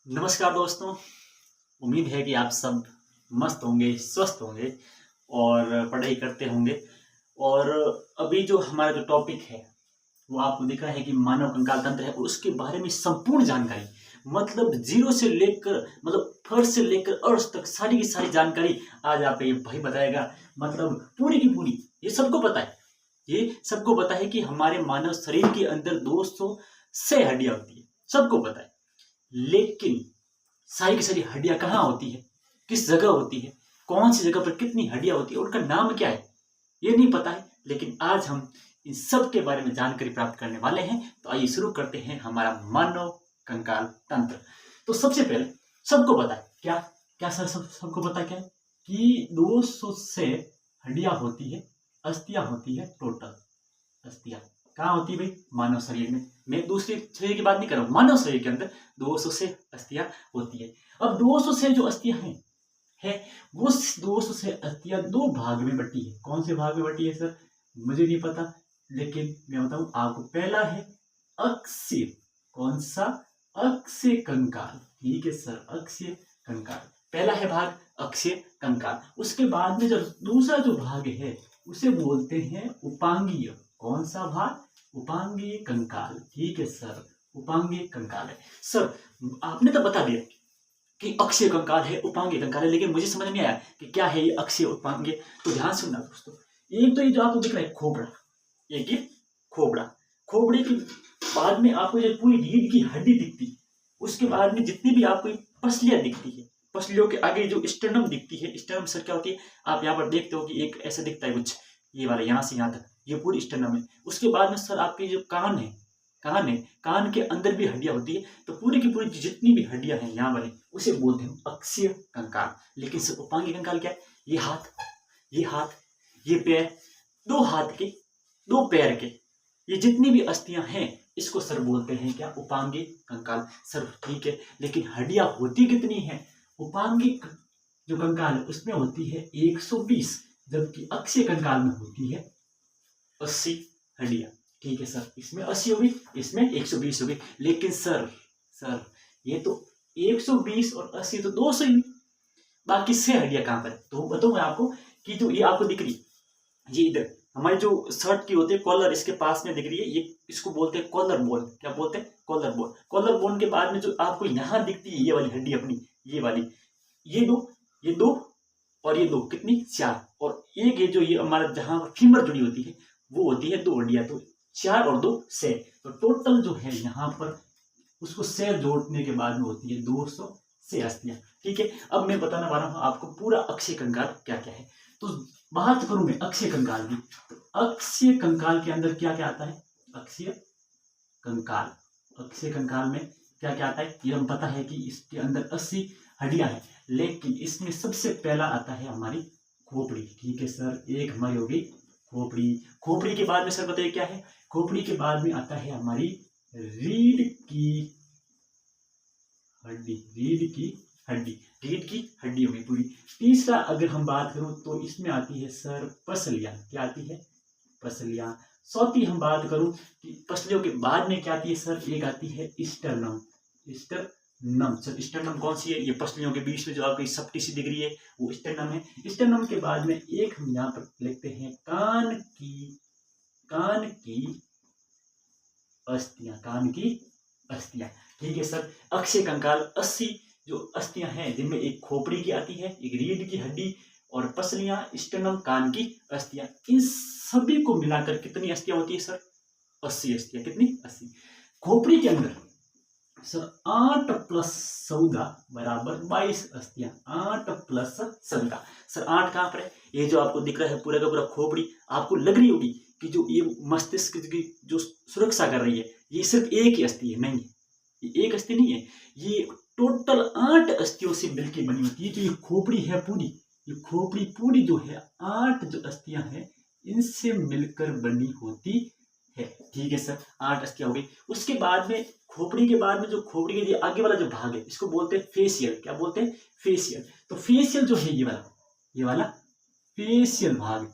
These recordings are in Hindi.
नमस्कार दोस्तों। उम्मीद है कि आप सब मस्त होंगे, स्वस्थ होंगे और पढ़ाई करते होंगे। और अभी जो हमारा जो टॉपिक है वो आपको दिख रहा है कि मानव कंकाल तंत्र है और उसके बारे में संपूर्ण जानकारी, मतलब जीरो से लेकर मतलब फर्स्ट से लेकर अर्थ तक सारी की सारी जानकारी आज आप ये भाई बताएगा। मतलब पूरी की पूरी ये सबको पता है, ये सबको पता है कि हमारे मानव शरीर के अंदर 206 हड्डियां होती है, सबको पता है। लेकिन सारी की सारी हड्डियां कहाँ होती है, किस जगह होती है, कौन सी जगह पर कितनी हड्डियां होती है, उनका नाम क्या है, ये नहीं पता है। लेकिन आज हम इन सब के बारे में जानकारी प्राप्त करने वाले हैं। तो आइए शुरू करते हैं हमारा मानव कंकाल तंत्र। तो सबसे पहले सबको पता है क्या, क्या सर सबको पता है क्या है? कि 200 से हड्डियां होती है, अस्थियां होती है टोटल। अस्थियां कहाँ होती है भाई? मानव शरीर में। मैं दूसरे शरीर की बात नहीं कर रहा हूँ, मानव शरीर के अंदर 200 से अस्थियां होती है। अब 200 से जो अस्थियां हैं है वो 200 से अस्थियां दो भाग में बटी है। कौन से भाग में बटी है सर? मुझे नहीं पता, लेकिन मैं बताऊं आपको। पहला है अक्षीय। कौन सा? अक्षीय कंकाल। ठीक है सर, अक्षीय कंकाल पहला है भाग, अक्षीय कंकाल। उसके बाद में जो दूसरा जो भाग है उसे बोलते हैं उपांगीय। कौन सा भाग? उपांगीय कंकाल। ठीक है सर, उपांगीय कंकाल है। सर आपने तो बता दिया कि अक्षीय कंकाल है, उपांगीय कंकाल है, लेकिन मुझे समझ नहीं आया कि क्या है ये अक्षीय उपांगीय। तो ध्यान सुनना दोस्तों। एक तो ये जो आपको दिख रहा है खोपड़ा, एक ये खोपड़ा। खोपड़े के बाद में आपको जो पूरी रीढ़ की हड्डी दिखती है, उसके बाद में जितनी भी आपको पसलियां दिखती है, पसलियों के आगे जो स्टर्नम दिखती है। स्टर्नम सर क्या होती है? आप यहाँ पर देखते हो कि एक ऐसा दिखता है कुछ, ये वाला यहाँ से यहाँ तक, ये पूरी स्टर्नम है। उसके बाद में सर आपके जो कान है, कान है, कान के अंदर भी हड्डियां होती है। तो पूरी की पूरी जितनी भी हड्डियां हैं यहाँ वाली, उसे बोलते हैं अक्षीय कंकाल। लेकिन सर उपांगीय कंकाल क्या है? ये हाथ, ये हाथ, ये पैर, दो हाथ के, दो पैर के, ये जितनी भी अस्थियां हैं इसको सर बोलते हैं क्या? उपांगीय कंकाल। सर ठीक है, लेकिन हड्डियां होती कितनी हैं? उपांगीय जो कंकाल है उसमें होती है 120, जबकि अक्षीय कंकाल में होती है 80 हड्डियां। ठीक है सर, इसमें 80 होगी, इसमें 120 होगी। लेकिन सर सर ये तो 120 और 80 तो 200 ही, बाकी 6 हड्डियां कहां पर है? तो बताऊं मैं आपको कि जो ये आपको दिख रही, ये इधर हमारी जो शर्ट की होती है कॉलर, इसके पास में दिख रही है, ये इसको बोलते हैं कॉलर बोन। क्या बोलते हैं? Collar bone. कॉलर बोन के बाद में जो आपको यहाँ दिखती है ये वाली हड्डी अपनी, ये वाली, ये दो, ये दो और ये दो, कितनी? 4। और एक ये जो ये हमारा जहां फीमर जुड़ी होती है वो होती है 2 हड्डियां। तो 4 और 2 6, तो टोटल जो है यहाँ पर उसको 6 जोड़ने के बाद में होती है 206 अस्थियां। ठीक है, अब मैं बताने वाला हूँ आपको पूरा अक्षीय कंकाल क्या क्या है। तो बात करूं मैं अक्षीय कंकाल की, तो अक्षीय कंकाल के अंदर क्या क्या आता है? अक्षीय कंकाल, अक्षीय कंकाल में क्या क्या आता है ये हम पता है कि इसके अंदर 80 हड्डियां हैं। लेकिन इसमें सबसे पहला आता है हमारी खोपड़ी। ठीक है सर, एक हमारी होगी खोपड़ी। खोपड़ी के बाद में सर बताइए क्या है? खोपड़ी के बाद में आता है हमारी रीढ़ की हड्डी। रीढ़ की हड्डी, रीढ़ की हड्डी होगी पूरी। तीसरा अगर हम बात करूं तो इसमें आती है सर पसलियां। क्या आती है? पसलियां। चौथी हम बात करूं कि पसलियों के बाद में क्या आती है सर? एक आती है स्टर्नम। स्टर्नम सर, स्टर्नम कौन सी है? ये पसलियों के बीच में जो आपको सपटी सी दिख रही है वो स्टर्नम है। स्टर्नम के बाद में एक हम यहाँ पर लिखते हैं कान की, कान की अस्थियां, कान की अस्थियां। ठीक है सर, अक्षय कंकाल 80 जो अस्थियां हैं जिनमें एक खोपड़ी की आती है, एक रीढ़ की हड्डी और पसलियां, स्टर्नम, कान की अस्थियां, इन सभी को मिलाकर कितनी अस्थियां होती है सर? 80 अस्थियां। कितनी? 80। खोपड़ी के अंदर सर 8 प्लस 14 बराबर 22 अस्थियां। 8 प्लस 14 सर, 8 कहां पर है? ये जो आपको दिख रहा है पूरा का पूरा खोपड़ी, आपको लग रही होगी कि जो ये मस्तिष्क की जो सुरक्षा कर रही है ये सिर्फ एक ही अस्थि है। नहीं, ये एक अस्थि नहीं है, ये टोटल 8 अस्थियों से मिलकर बनी होती है। जो ये खोपड़ी है पूरी, ये खोपड़ी पूरी जो है 8 जो अस्थियां हैं इनसे मिलकर बनी होती है। ठीक है सर, 8 अस्थियां हो गई। उसके बाद में खोपड़ी के बाद में जो खोपड़ी के आगे वाला जो भाग है इसको बोलते हैं फेशियल। क्या बोलते हैं? फेशियल। तो फेशियल जो है ये वाला, ये वाला फेशियल भाग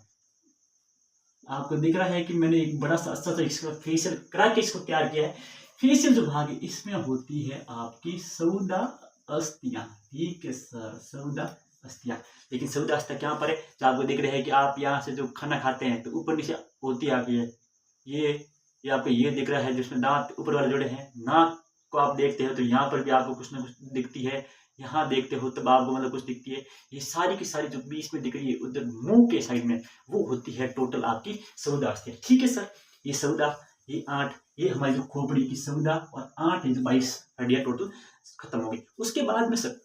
आपको दिख रहा है कि मैंने एक बड़ा सा अच्छा सा इसका फेशियल करा के इसको तैयार किया है। फेशियल जो भाग है इसमें होती है आपकी 14 अस्थियां। ठीक है सर, 14 अस्थियां। लेकिन 14 अस्थियां कहाँ पर है? जो आपको दिख रहे हैं कि आप यहाँ से जो खाना खाते हैं तो ऊपर नीचे होती आती है। ये आपको ये दिख रहा है जिसमें दांत ऊपर वाले जुड़े हैं। नाक को आप देखते हो तो यहाँ पर भी आपको कुछ ना कुछ दिखती है। यहाँ देखते हो तब आपको मतलब कुछ दिखती है। ये सारी की सारी जो बीच में दिख रही है उधर मुंह के साइड में, वो होती है टोटल आपकी 14 अस्थियां। ठीक है सर, ये 14, ये 8, ये हमारी जो खोपड़ी की 14 और 8 है जो 22 हड्डियां टोटल खत्म हो गई। उसके बाद में सर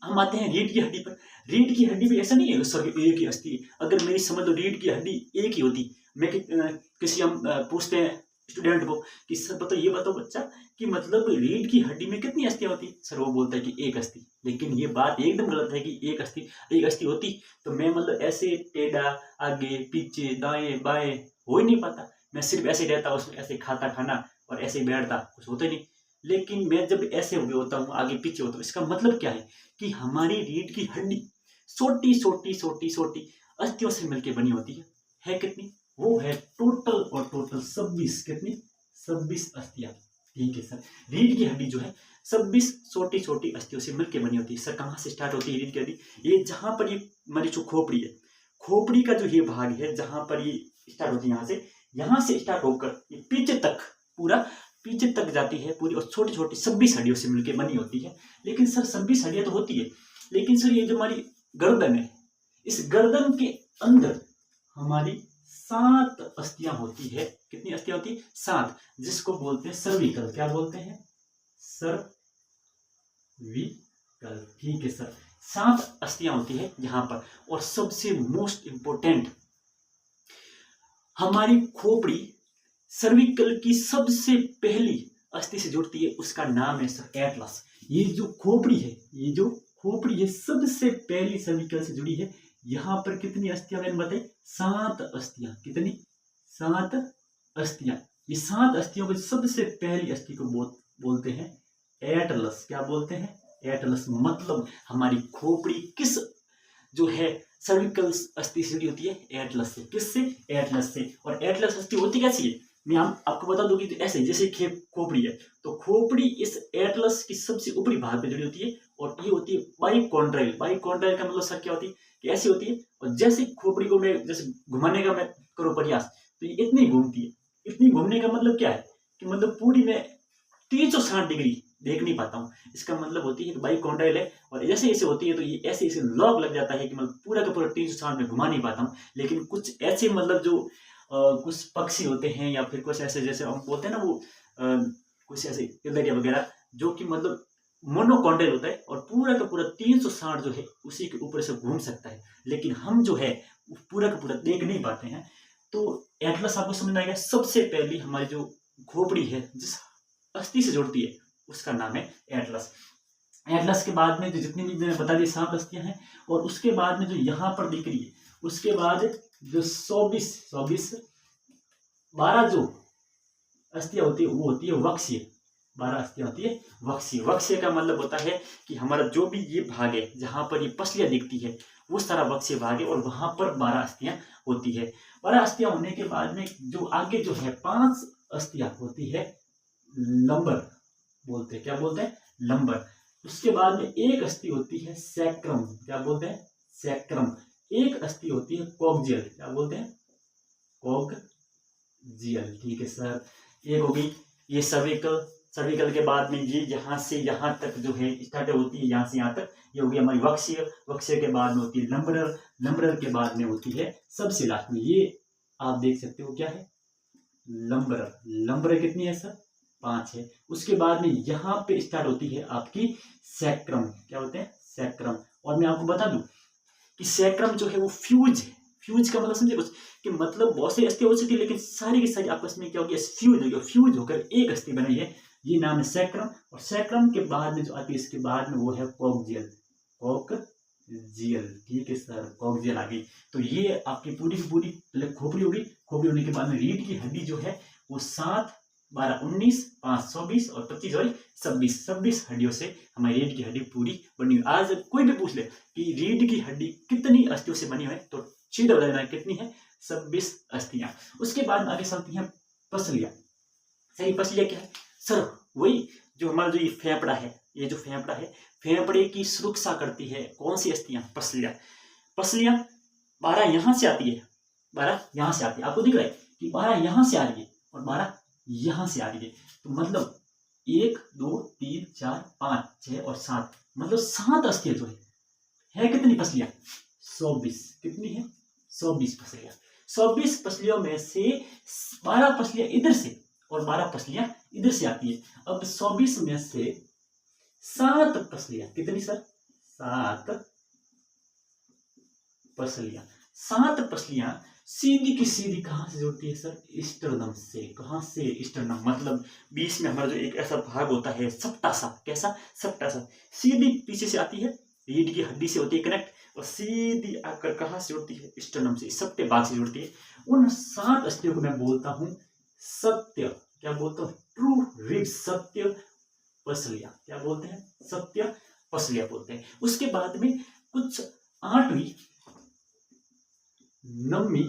हम आते हैं रीढ़ की हड्डी पर। रीढ़ की हड्डी भी ऐसा नहीं है सर एक ही अस्थि। अगर मेरी समझ लो रीढ़ की हड्डी एक ही होती, मैं किसी हम पूछते हैं स्टूडेंट को कि सर ये बताओ बच्चा कि मतलब रीढ़ की हड्डी में कितनी अस्थियां होती? सर वो बोलता है कि एक अस्थि। लेकिन ये बात एकदम गलत है कि एक अस्थि होती तो मैं मतलब ऐसे टेढ़ा आगे पीछे दाएं बाएं हो ही नहीं पाता। मैं सिर्फ ऐसे रहता, उसमें ऐसे खाता खाना और ऐसे ही बैठता, कुछ होता ही नहीं। लेकिन मैं जब ऐसे होता हूँ आगे पीछे होता हूँ, इसका मतलब क्या है कि हमारी रीढ़ की हड्डी छोटी छोटी छोटी छोटी अस्थियों से मिलकर बनी होती है कितनी? वो है टोटल और टोटल 26। कितनी? 26 अस्थियां। ठीक है सर, रीढ़ की हड्डी जो है 26 छोटी छोटी अस्थियों से मिलकर बनी होती है। सर कहाँ से स्टार्ट होती है रीढ़ की हड्डी? ये जहां पर ये हमारी जो खोपड़ी है, खोपड़ी का जो ये भाग है जहां पर ये स्टार्ट होती है, यहाँ से स्टार्ट होकर ये पीछे तक, पूरा पीछे तक जाती है पूरी, और छोटी छोटी 26 हड्डियों से मिलकर बनी होती है। लेकिन सर 26 हड्डियां तो होती है, लेकिन सर ये जो हमारी गर्दन है, इस गर्दन के अंदर हमारी 7 अस्थियां होती है। कितनी अस्थियां होती है? 7, जिसको बोलते हैं सर्विकल। क्या बोलते हैं? सर्विकल। ठीक है सर, 7 अस्थियां होती है यहाँ पर। और सबसे मोस्ट इंपोर्टेंट, हमारी खोपड़ी सर्विकल की सबसे पहली अस्थि से जुड़ती है, उसका नाम है सर एटलस। ये जो खोपड़ी है, ये जो खोपड़ी है सबसे पहली सर्विकल से जुड़ी है। यहाँ पर कितनी अस्थियां मैंने बताई? 7 अस्थियां। कितनी? 7 अस्थियां। ये 7 अस्थियों की सबसे पहली अस्थि को बोलते हैं एटलस। क्या बोलते हैं? एटलस। मतलब हमारी खोपड़ी किस जो है सर्विकल अस्थि से जुड़ी होती है? एटलस से। किससे? एटलस से। और एटलस अस्थि होती कैसी है? मैं आपको बता दूं कि ऐसे जैसे खोपड़ी है, तो खोपड़ी इस एटलस की सबसे ऊपरी भाग पे जुड़ी होती है, और ये होती है बाइकॉन्ड्राइल। बाइकॉन्ड्राइल का मतलब सर क्या होती है कि ऐसी होती है, और जैसे खोपड़ी को मैं जैसे घुमाने का मैं करूँ प्रयास, तो ये इतनी घूमती है। इतनी घूमने का मतलब क्या है कि मतलब पूरी मैं 360 डिग्री देख नहीं पाता हूँ। इसका मतलब होती है कि बाइकॉन्ड्राइल है, और जैसे ऐसे होती है तो ये ऐसे ऐसे लॉक लग जाता है कि मतलब पूरा का पूरा 360 में घुमा नहीं पाता हूँ। लेकिन कुछ ऐसे मतलब जो कुछ पक्षी होते हैं या फिर कुछ ऐसे जैसे हम बोलते हैं ना, वो कुछ ऐसे गिलहरिया वगैरह, जो कि मतलब मोनोकॉन्ड्राइल होता है और पूरा का पूरा 360 जो है उसी के ऊपर से घूम सकता है। लेकिन हम जो है पूरा का पूरा देख नहीं पाते हैं। तो एटलस आपको समझ में आएगा। सबसे पहली हमारी जो खोपड़ी है जिस अस्थि से जुड़ती है उसका नाम है एटलस। एटलस के बाद में जो जितनी भी मैंने बता दी 7 अस्थियां हैं, और उसके बाद में जो यहाँ पर दिख रही है, उसके बाद जो 12 जो अस्थियां होती है वो होती है वक्ष्य। 12 अस्थियां होती है वक्ष्य। वक्ष्य का मतलब होता है कि हमारा जो भी ये भाग है जहां पर ये पसलियां दिखती है वो सारा वक्ष्य भाग है, और वहां पर 12 अस्थियां होती है। 12 अस्थियां होने के बाद में जो आगे जो है 5 अस्थियां होती है लंबर बोलते हैं। क्या बोलते हैं? लंबर। उसके बाद में एक अस्थि होती है सैक्रम। क्या बोलते हैं? सैक्रम। एक अस्थि होती है कॉक्जियल। क्या बोलते हैं? कॉक्जियल। ठीक है सर, एक होगी ये सर्विकल। सर्विकल के बाद में ये यहाँ से यहाँ तक जो है स्टार्ट होती है, यहाँ से यहाँ तक ये होगी हमारी वक्ष्य। वक्ष्य के बाद में होती है लंबरर। लंबरर के बाद में होती है सबसे लास्ट में, ये आप देख सकते हो क्या है? लंबरर। लंबरर कितनी है सर? 5 है। उसके बाद में यहाँ पे स्टार्ट होती है आपकी सैक्रम। क्या होते हैं? सैक्रम। और मैं आपको बता दूं कि सैक्रम जो है वो फ्यूज है। फ्यूज का मतलब समझे कुछ, कि मतलब बहुत सी अस्थि हो सकती है लेकिन सारी की सारी आपस में क्या होगी? फ्यूज होगी। फ्यूज होकर एक अस्थि बनाई है, ये नाम है सैक्रम। और सैक्रम के बाद में जो आती है इसके बाद में वो है कॉक्जियल। कॉक्जियल। ठीक है सर, कॉक्जियल आ गई। तो ये आपकी पूरी की पूरी खोपड़ी होगी। खोपड़ी होने के बाद में रीढ़ की हड्डी जो है वो 7, 12, 19, 5, 24 और 25 और 26 हड्डियों से हमारी रीढ़ की हड्डी पूरी बनी हुई। आज कोई भी पूछ ले कि रीढ़ की हड्डी कितनी अस्थियों से बनी हुई है, तो सीधा बता देना कितनी है? 26 अस्थियां। उसके बाद आगे चलती हैं पसलियां। सही, पसलियां क्या है? सर वही जो हमारा जो ये फेफड़ा है, ये जो फेफड़ा है, फेफड़े की सुरक्षा करती है कौन सी अस्थियां? पसलियां। पसलियां 12 यहां से आती है, 12 यहां से आती है। आपको दिख रहा है कि 12 यहां से आ रही है और 12 यहां से आ रही है। तो मतलब 1 2 3 4 5 6 और 7, मतलब 7 अस्थियां जो है कितनी पसलियां? 120। कितनी है? 120 पसलियां। 120 पसलियों में से 12 पसलियां इधर से और 12 पसलियां इधर से आती है। अब 120 में से 7 पसलियां, कितनी सर? 7 पसलियां। 7 पसलियां सीधी की सीधी कहां से जुड़ती है सर? स्टर्नम से। कहां से? स्टर्नम। मतलब बीच में हमारा जो एक ऐसा भाग होता है सप्टा सा, कैसा? सप्टा सा, सीधी पीछे से आती है, रीढ़ की हड्डी से होती है कनेक्ट और सीधी आकर कहां से जुड़ती है? स्टर्नम से, सप्टे भाग से जुड़ती है। उन 7 अस्थियों को मैं बोलता हूं सत्य, क्या बोलता हूं? ट्रू रिब्स, सत्य पसलियां। क्या बोलते हैं? सत्य पसलियां बोलते हैं। उसके बाद में कुछ 8वीं 9वीं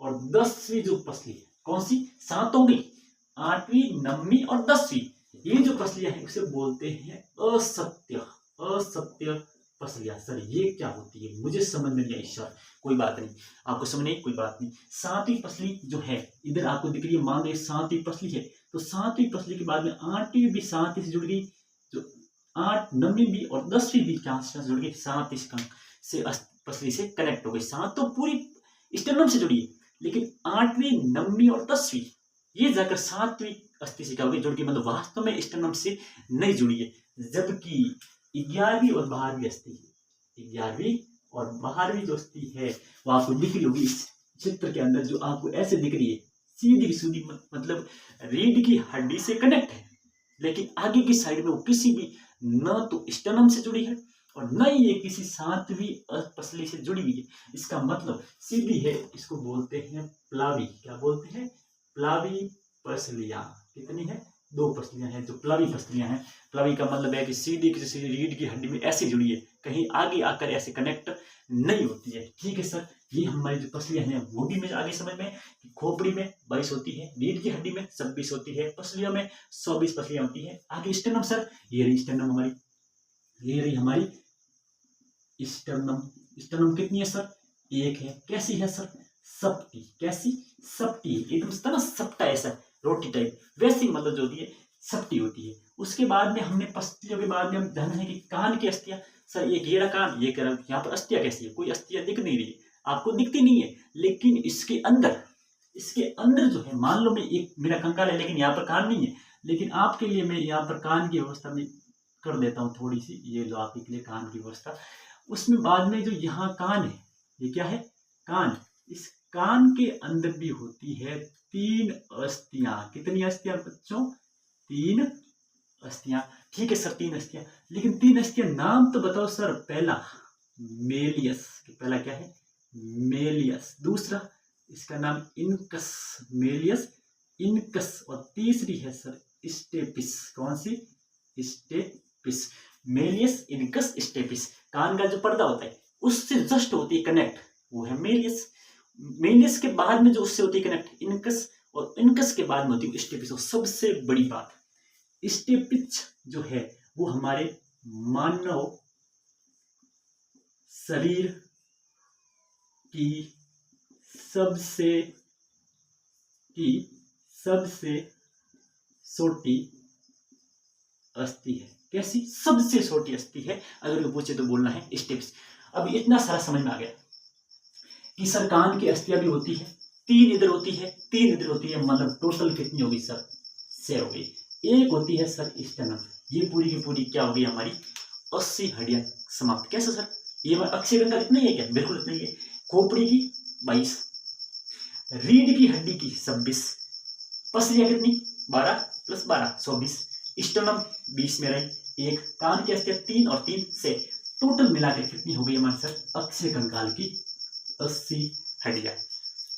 और 10वीं जो पसली है, कौन सी? 7 हो गई, 8वीं 9वीं और 10वीं, ये जो पसलियां हैं उसे बोलते हैं असत्य, असत्य पसलियां। सर ये क्या होती है? मुझे समझ में नहीं आई सर। कोई बात नहीं, आपको समझ नहीं, कोई बात नहीं। 7वीं पसली जो है इधर आपको दिख रही है, मान लो 7वीं पसली है, तो 7वीं पसली के बाद में 8वीं भी 7 से जुड़ गई, जो 8 9वीं भी और 10वीं भी क्या से जुड़ गई? 7 से पसली से कनेक्ट हो गई। 7 तो पूरी स्टर्नम से जुड़ी है, लेकिन 8वीं 9वीं और 10वीं ये जाकर 7वीं अस्थि से क्या होगी? जुड़ गई, मतलब वास्तव में स्टर्नम से नहीं जुड़ी है। जबकि 11वीं और 12वीं अस्थि, 11वीं और 12वीं जो अस्थि है वो आपको दिख रही होगी इस चित्र के अंदर, जो आपको ऐसे दिख रही है, सीधी सीधी, मतलब रीढ़ की हड्डी से कनेक्ट है, लेकिन आगे की साइड में वो किसी भी न तो स्टर्नम से जुड़ी है और न ही ये किसी 7वीं पसली से जुड़ी हुई है। इसका मतलब सीधी है, इसको बोलते हैं प्लावी। क्या बोलते हैं? प्लावी पसलियां। कितनी है? 2 पसलियां हैं जो प्लावी पसलियां हैं। प्लावी का मतलब है कि सीधी किसी रीढ़ की हड्डी में ऐसे जुड़ी है, कहीं आगे आकर ऐसे कनेक्ट नहीं होती है। ठीक है सर, ये हमारी जो पसलियां हैं वो भी मुझे आगे समझ में कि खोपड़ी में 22 होती है, रीढ़ की हड्डी में 26 होती है, पसलियों में 120 पसलियां होती है। आगे स्टर्नम सर, ये रही स्टर्नम हमारी, ये रही हमारी स्टर्नम। स्टर्नम कितनी है सर? 1 है। कैसी है सर? सप्टी। कैसी? सप्टी। एकदम तरह सप्टा ऐसा रोटी टाइप, वैसी मतलब जो होती है सप्टी होती है। उसके बाद में हमने पसलियों के बाद में हम जाना है कि कान की अस्थियां। सर ये घेरा कान, ये यहाँ पर अस्थियां कैसी है? कोई अस्थियां दिख नहीं रही है, आपको दिखती नहीं है, लेकिन इसके अंदर जो है, मान लो मैं एक मेरा कंकाल है लेकिन यहाँ पर कान नहीं है, लेकिन आपके लिए मैं यहाँ पर कान की व्यवस्था में कर देता हूँ थोड़ी सी, ये लो आपके लिए कान की व्यवस्था। उसमें बाद में जो यहाँ कान है, ये क्या है? कान। इस कान के अंदर भी होती है 3 अस्थियां। कितनी अस्थियां बच्चों? 3 अस्थियां। ठीक है सर, 3 अस्थियां, लेकिन 3 अस्थियां नाम तो बताओ सर। पहला मेलियस, पहला क्या है? मेलियस। दूसरा इसका नाम इनकस, मेलियस इनकस। और तीसरी है सर स्टेपिस। कौन सी? स्टेपिस। Malleus incus stapes. कान का जो पर्दा होता है उससे जस्ट होती है कनेक्ट, वो है मेलियस। मेलियस के बाद में जो उससे होती है कनेक्ट इनकस, और इनकस के बाद में होती है स्टेपिस। और सबसे बड़ी बात, स्टेपिस जो है वो हमारे मानव शरीर की सबसे छोटी अस्थि है। कैसी? सबसे छोटी अस्थि है। अगर वो पूछे तो बोलना है स्टेप्स। अब इतना सारा समझ में आ गया कि सर कान की अस्थियां भी होती है, 3 इधर होती है, 3 इधर होती है, मतलब टोटल कितनी होगी सर? 6 हो गई। एक होती है सर स्टर्नम, ये पूरी की पूरी क्या हो गई? हमारी 80 हड्डियां समाप्त। कैसे सर? ये अक्षय कंकाल इतना ही है क्या? बिल्कुल इतना ही है। खोपड़ी की 22, रीढ़ की हड्डी की 26, पसलियां कितनी? 12 + 12 24, स्टर्नम 20 में रही, एक कान की अस्थियां 3 और 3 से टोटल मिलाकर कितनी हो गई हमारे सर? अक्षय कंकाल की 80 हड्डियां।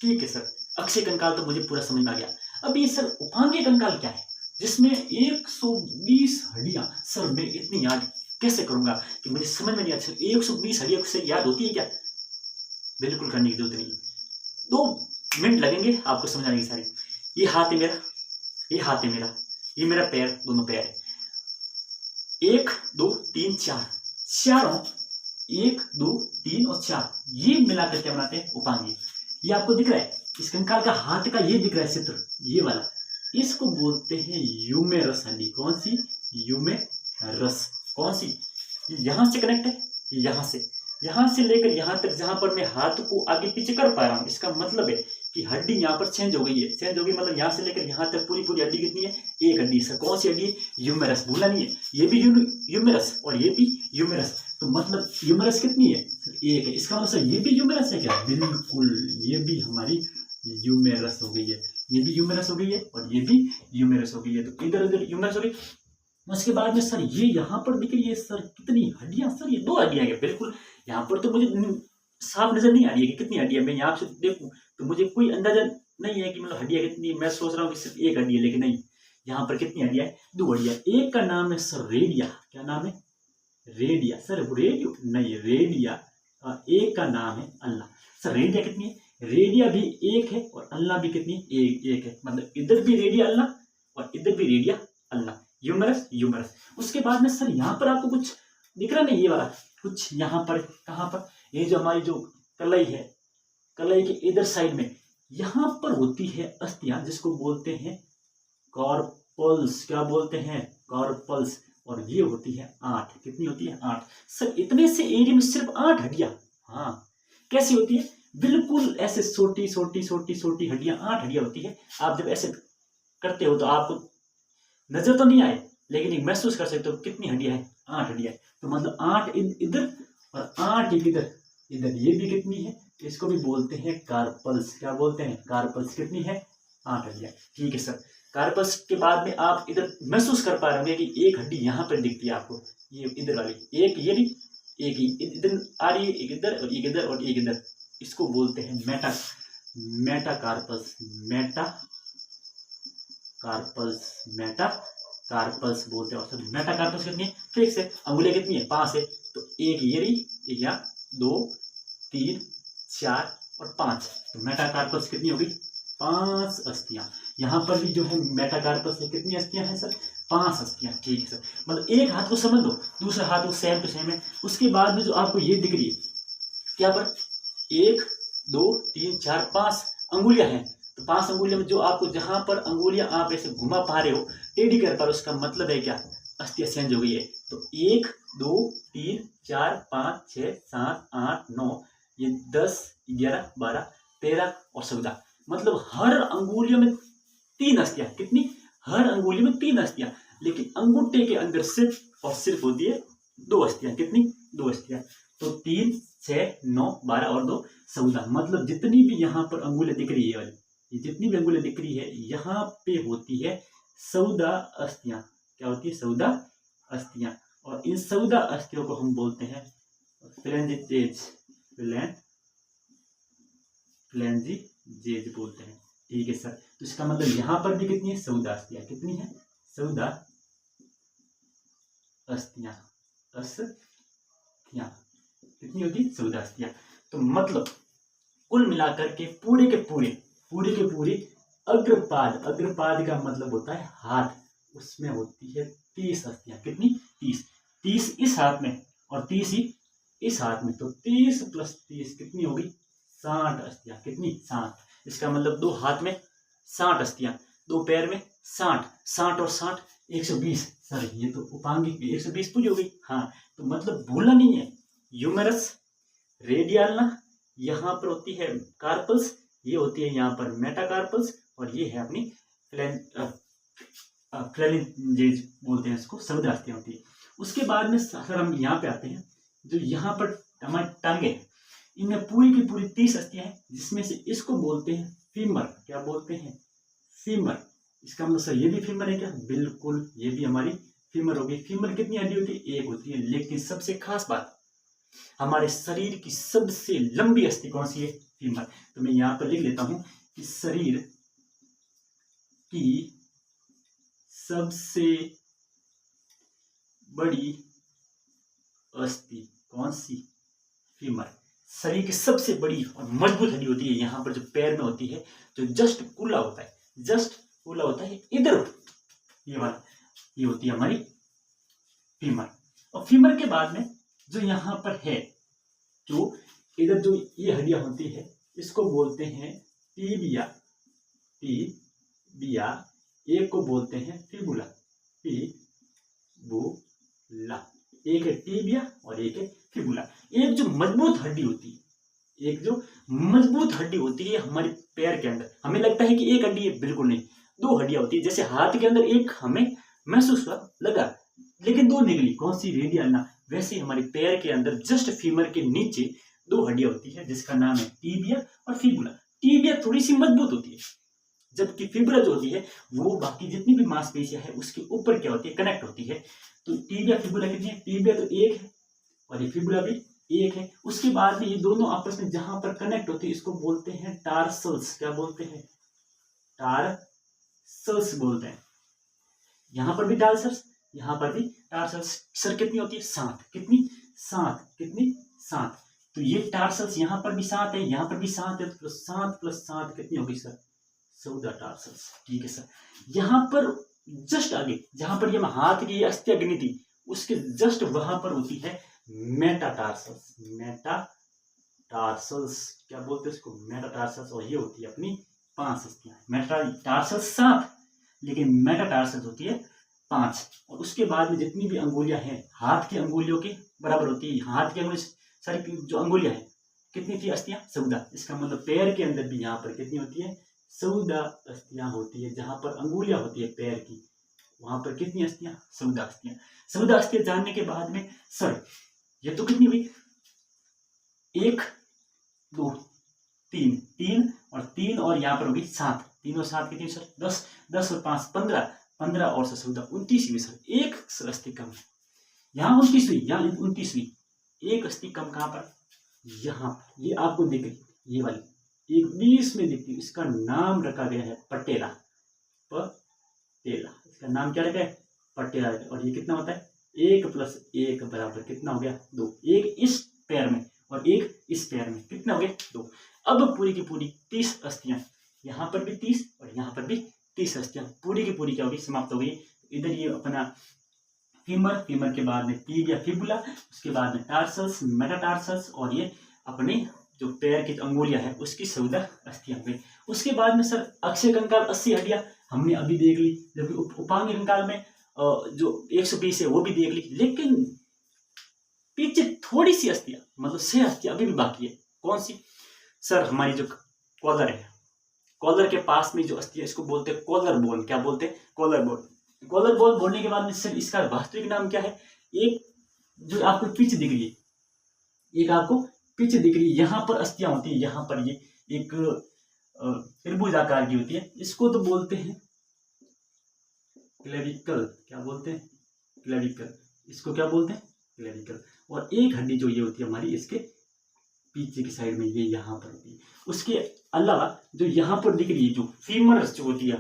ठीक है सर, अक्षय कंकाल तो मुझे पूरा समझ में आ गया। अब ये सर उपांगीय कंकाल क्या है जिसमें 120 हड्डियां? सर मैं इतनी याद कैसे करूंगा कि मुझे समझ में नहीं आता। 120 हड्डियां से याद होती है क्या? बिल्कुल करने की जरूरत नहीं, 2 मिनट लगेंगे आपको समझ आएगी सारी। ये हाथ है मेरा, ये हाथ है मेरा, ये मेरा पैर, दोनों पैर है। 1 2 3 4, चारों 1 2 3 और 4 ये मिलाकर क्या बनाते हैं? उपांगी। ये आपको दिख रहा है, इस कंकाल का हाथ का ये दिख रहा है चित्र, ये वाला, इसको बोलते हैं यूमेरस हड्डी। कौन सी? यूमेरस। कौन सी? यहां से कनेक्ट है, यहां से लेकर यहां तक, जहां पर मैं हाथ को आगे पीछे कर पा रहा हूं। इसका मतलब है कि हड्डी यहाँ पर चेंज हो गई है। चेंज हो गई मतलब यहाँ से लेकर यहाँ तक पूरी हड्डी कितनी है? एक हड्डी। सर कौन सी हड्डी है? यूमेरस। भूला नहीं है, ये भी यूमेरस और ये भी यूमेरस। तो मतलब यूमेरस कितनी है? एक है। इसका मतलब सर ये भी यूमेरस है क्या? बिल्कुल, ये भी हमारी यूमेरस हो गई है, ये भी यूमेरस हो गई है और ये भी यूमेरस हो गई है। तो इधर उधर यूमेरस हो गई। उसके बाद में सर ये यहाँ पर दिख रही है सर कितनी हड्डियां? सर ये 2 हड्डियां है बिल्कुल। यहाँ पर तो मुझे साफ नजर नहीं आ रही है कि कितनी हड्डियां। मैं यहाँ से देखूं तो मुझे कोई अंदाजा नहीं है कि मतलब हड्डियां कितनी। मैं सोच रहा हूँ कि सिर्फ एक हड्डी है, लेकिन नहीं, यहाँ पर कितनी हड्डियां है? 2 हड्डियां। एक का नाम है सर रेडिया। क्या नाम है? रेडिया। सर रेडियो नहीं, रेडिया। और एक का नाम है अल्लाह। सर रेडिया कितनी है? रेडिया भी एक है और अल्लाह भी कितनी है? एक है। मतलब इधर भी रेडिया अल्लाह और इधर भी रेडिया अल्लाह। यूमेरस। उसके बाद में सर यहाँ पर आपको कुछ दिख रहा नहीं? ये वाला कुछ यहाँ पर, कहाँ पर? ये जो हमारी जो कलाई है, कलाई के इधर साइड में यहाँ पर होती है अस्थियां, जिसको बोलते हैं कार्पल्स। क्या बोलते हैं? कार्पल्स। और ये होती है 8। कितनी होती है? 8। सर इतने से एरिया में सिर्फ 8 हड्डियां? हाँ। कैसी होती है? बिल्कुल ऐसे छोटी हड्डियां, 8 हड्डियां होती है। आप जब ऐसे करते हो तो आपको नजर तो नहीं आए, लेकिन एक महसूस कर सकते हो कितनी हड्डियां हैं? 8 हड्डियां। तो मतलब 8 इधर और 8 इधर। ये भी कितनी है? इसको भी बोलते हैं कार्पल्स। क्या बोलते हैं? कार्पल्स। कितनी है? 8 हड्डियां। ठीक है सर। कार्पल्स के बाद में आप इधर महसूस कर पा रहे होंगे कि एक हड्डी यहाँ पर दिखती है आपको, ये इधर वाली, एक ये भी, एक ही इधर आ रही है, एक इधर और एक इधर और एक इधर। इसको बोलते हैं मेटाकार्पल्स। मेटाकार्पल्स बोलते हैं। और मेटाकार्पल्स कितनी है? फिक्स है। अंगुलियां कितनी है? 5 है। तो एक ये रही, एक यहाँ, 2 3 4 और 5। तो मेटाकार्पल्स कितनी होगी? 5 अस्थियां। यहाँ पर भी जो है मेटाकार्पल्स है, कितनी अस्थियां हैं सर? 5 अस्थियां। ठीक है सर। मतलब एक हाथ को समझ लो, दूसरा हाथ को सेम टू सेम है। उसके बाद में जो आपको ये दिख रही है, क्या पर? 1 2 3 4 5 अंगुलियां हैं। तो 5 अंगुलियों में जो आपको, जहां पर अंगुलियां आप ऐसे घुमा पा रहे हो, टेढ़ी कर पा रहे हो, उसका मतलब है क्या? अस्थियां चेंज हो गई है। तो 1 2 3 4 5 6 7 8 9, ये 10 11 12 13 और 14। मतलब हर अंगुलियों में 3 अस्थियां। कितनी? हर अंगुली में 3 अस्थियां। लेकिन अंगूठे के अंदर सिर्फ और सिर्फ होती है 2 अस्थियां। कितनी? 2 अस्थियां। तो 3 6 9 12 और 2 14। मतलब जितनी भी यहाँ पर अंगुलें दिख रही है वाली, ये जितनी भी अंगुलें दिख रही है, यहाँ पे होती है 14 अस्थियां। क्या होती है? 14 अस्थियां। और इन 14 अस्थियों को हम बोलते हैं फ्लैंजिजेज बोलते हैं। ठीक है सर। तो इसका मतलब यहाँ पर भी कितनी है? 14 अस्थियां। कितनी है? 14 अस्थियां। कितनी होती? 14 अस्थियां। तो मतलब कुल मिलाकर के पूरे अग्रपाद का मतलब होता है हाथ, उसमें होती है 30 अस्थियां। कितनी? 30 इस हाथ में और 30 ही इस हाथ में। तो 30 + 30 कितनी होगी? 60 अस्थियां। कितनी? 60। इसका मतलब 2 हाथ में 60 अस्थियां, 2 पैर में 60 और 60 120। सर ये तो उपांगिक 120 पूरी हो गई। हाँ। तो मतलब भूलना नहीं है, यूमेरस, रेडियाल्ना, यहाँ पर होती है कार्पल्स, ये होती है यहाँ पर मेटाकार्पल्स, और ये है अपनी फ्लैंजिजेज बोलते हैं इसको। 14 अस्थियां होती है। उसके बाद में सर हम यहाँ पे आते हैं, जो यहाँ पर हमारी टांगे हैं, इनमें पूरी की पूरी 30 अस्थियां हैं, जिसमें से इसको बोलते हैं फीमर। क्या बोलते हैं? फीमर। इसका मतलब सर ये भी फीमर है क्या? बिल्कुल, ये भी हमारी फीमर होगी। फीमर कितनी हड्डी होती है? एक होती है। लेकिन सबसे खास बात, हमारे शरीर की सबसे लंबी अस्थि कौन सी है? फीमर। तो मैं यहाँ पर लिख लेता हूं कि शरीर की सबसे बड़ी अस्थि कौन सी? फीमर। शरीर की सबसे बड़ी और मजबूत हड्डी होती है यहाँ पर, जो पैर में होती है, जो जस्ट खुला होता है इधर ये वाला, ये होती है हमारी फीमर। और फीमर के बाद में जो यहाँ पर है, जो इधर जो ये हड्डियां होती है, इसको बोलते हैं टीबिया, टीबिया। एक को बोलते हैं फिबुला, फिबुला। एक है टीबिया और एक है फिबुला। एक जो मजबूत हड्डी होती है, एक जो मजबूत हड्डी होती है हमारे पैर के अंदर, हमें लगता है कि एक हड्डी है, बिल्कुल नहीं, दो हड्डियां होती है। जैसे हाथ के अंदर एक हमें महसूस हुआ, लगा, लेकिन दो निकली, कौन सी, रेडियल ना। वैसे हमारे पैर के अंदर जस्ट फीमर के नीचे दो हड्डियां होती है, जिसका नाम है टीबिया और फिबुला। टीबिया थोड़ी सी मजबूत होती है, जबकि फिबुला जो होती है वो बाकी जितनी भी मांसपेशियां है उसके ऊपर क्या होती है, कनेक्ट होती है। तो टीबिया फिबुला कितनी है, टीबिया तो एक है और ये फिबुला भी एक है। उसके बाद में ये दोनों आपस में जहां पर कनेक्ट होती है, इसको बोलते हैं टार्सल्स। क्या बोलते हैं, टार्सल्स बोलते हैं। यहां पर भी टार्सल्स, यहां पर भी टार्सल्स। सर कितनी होती है, 7। कितनी, 7। कितनी, 7। तो ये टार्सल्स यहाँ पर भी 7 है, यहाँ पर भी 7 है, तो 7 + 7 कितनी होगी सर, 14 टार्सल्स। ठीक है सर। यहाँ पर जस्ट आगे, जहां पर ये हाथ की अस्थियां गिनी थी, उसके जस्ट वहां पर होती है मेटाटार्सल्स। मेटाटार्सल्स क्या बोलते हैं इसको, मेटाटार्सल्स। और ये होती है अपनी 5 अस्थियां। मेटाटार्सल्स 7, लेकिन मेटाटार्सल्स होती है 5। और उसके बाद में जितनी भी अंगुलियां हैं, हाथ की अंगुलियों के बराबर होती है। हाथ की अंगुली सारी जो अंगुलियां हैं, कितनी थी अस्थियां, 14। इसका मतलब पैर के अंदर भी यहाँ पर कितनी होती है, 14 अस्थियां होती है। जहां पर अंगुलियां होती है पैर की, वहां पर कितनी अस्थियां, 14 अस्थियां। 14 अस्थियां जानने के बाद में सर ये तो कितनी हुई, 1 2 3, 3 और 3 और यहाँ पर होगी 7। 3 और 7 कितनी सर, 10। 10 और 5 15, 15 और 14 29 हुई सर। एक अस्थि कम है, यहाँ 29 हुई, यहाँ 29 हुई। एक अस्थि कम कहाँ पर, यहाँ। ये आपको दिख रही, ये वाली एक 20 में दिखती है, इसका नाम रखा गया है पटेला। पटेला, इसका नाम क्या रखा है, पटेला। और ये कितना होता है, 1 + 1 बराबर कितना हो गया, 2। एक इस पैर में और एक इस पैर में, कितना हो गया, 2। अब पूरी की पूरी 30 अस्थियां, यहाँ पर भी 30 और यहाँ पर भी 30 अस्थियां पूरी की पूरी क्या होगी, समाप्त हो गई। इधर ये अपना फीमर, फीमर के बाद में टीबिया फिबुला, उसके बाद में टार्सल्स, मेटाटार्सल्स, और ये अपने जो पैर की अंगुलियां है उसकी 14 अस्थियां हो गई। उसके बाद में सर अक्षय कंकाल 80 हड्डियां हमने अभी देख ली, जबकि उपांग कंकाल में जो 120 है वो भी देख ली, लेकिन पीछे थोड़ी सी अस्थियां, मतलब 6 अस्थियां अभी भी बाकी है। कौन सी सर, हमारी जो कॉलर है, कॉलर के पास में जो अस्थियां, इसको बोलते हैं कॉलर बोन। क्या बोलते हैं, कॉलर बोन। कॉलर बोन बोलने के बाद में सर इसका वास्तविक नाम क्या है, एक जो आपको पीछे दिख रही है, एक आपको पीछे दिख रही है, यहाँ पर अस्थियां होती है, यहाँ पर ये एक त्रिभुज आकार की होती है, इसको तो बोलते हैं क्लेविकल। क्या बोलते हैं, क्लेविकल। इसको क्या बोलते हैं, क्लेविकल। और एक हड्डी जो ये होती है हमारी, इसके पीछे की साइड में, ये यहाँ पर होती है। उसके अलावा जो यहाँ पर दिख रही है, जो फीमर जो होती है,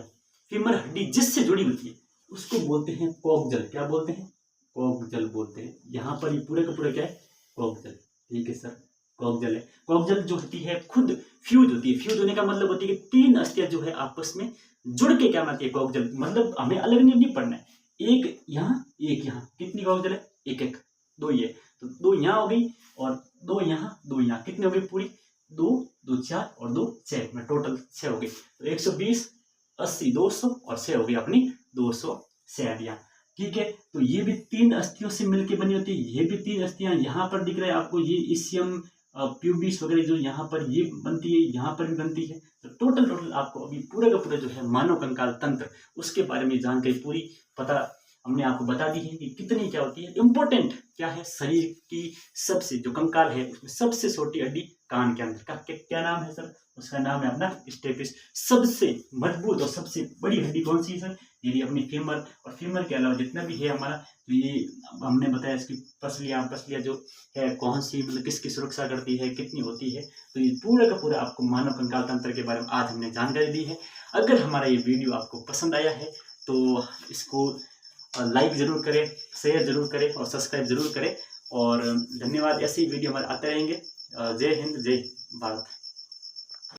फीमर हड्डी जिससे जुड़ी होती है, उसको बोलते हैं कॉक्सजल। क्या बोलते हैं, कॉक्सजल बोलते हैं। यहाँ पर ये पूरे का पूरा क्या है, कॉक्सजल। ठीक है सर, कॉक्सजल है। कॉक्सजल जो होती है खुद फ्यूज होती है। फ्यूज होने का मतलब होती है कि 3 अस्थियां जो है आपस में जुड़ के क्या बनाती है, कॉक्सजल। मतलब हमें अलग नहीं पढ़ना है, एक यहाँ एक यहाँ। कितनी कॉक्सजल है, 1 2 ये, तो 2 यहाँ हो गई और 2 यहाँ 2 यहाँ, कितनी हो गई पूरी, 2 2 4 और 2 6 में टोटल 6 हो गई। तो 120 80 200 और 6 हो गई अपनी 206 हड्डियां। ठीक है, तो ये भी 3 अस्थियों से मिलकर बनी होती है। ये भी 3 अस्थियां यहाँ पर दिख रहा है आपको, ये इसियम प्यूबिस वगैरह जो यहाँ पर ये बनती है, यहाँ पर भी बनती है। तो टोटल आपको अभी पूरा का पूरा जो है मानव कंकाल तंत्र, उसके बारे में जानकारी पूरी पता हमने आपको बता दी है कि कितनी क्या होती है। इंपॉर्टेंट क्या है, शरीर की सबसे जो कंकाल है उसमें सबसे छोटी हड्डी कान के अंदर का क्या नाम है सर, उसका नाम है अपना स्टेपिस। सबसे मजबूत और सबसे बड़ी हड्डी कौन सी है सर, ये अपनी फीमर। और फीमर के अलावा जितना भी है हमारा, तो ये हमने बताया इसकी पसलियाँ जो है कौन सी, मतलब किसकी सुरक्षा करती है, कितनी होती है। तो ये पूरा का पूरा आपको मानव कंकाल तंत्र के बारे में आज हमने जानकारी दी है। अगर हमारा ये वीडियो आपको पसंद आया है तो इसको लाइक ज़रूर करें, शेयर ज़रूर करें और सब्सक्राइब ज़रूर करें। और धन्यवाद, ऐसे ही वीडियो हमारे आते रहेंगे। जय हिंद, जय भारत।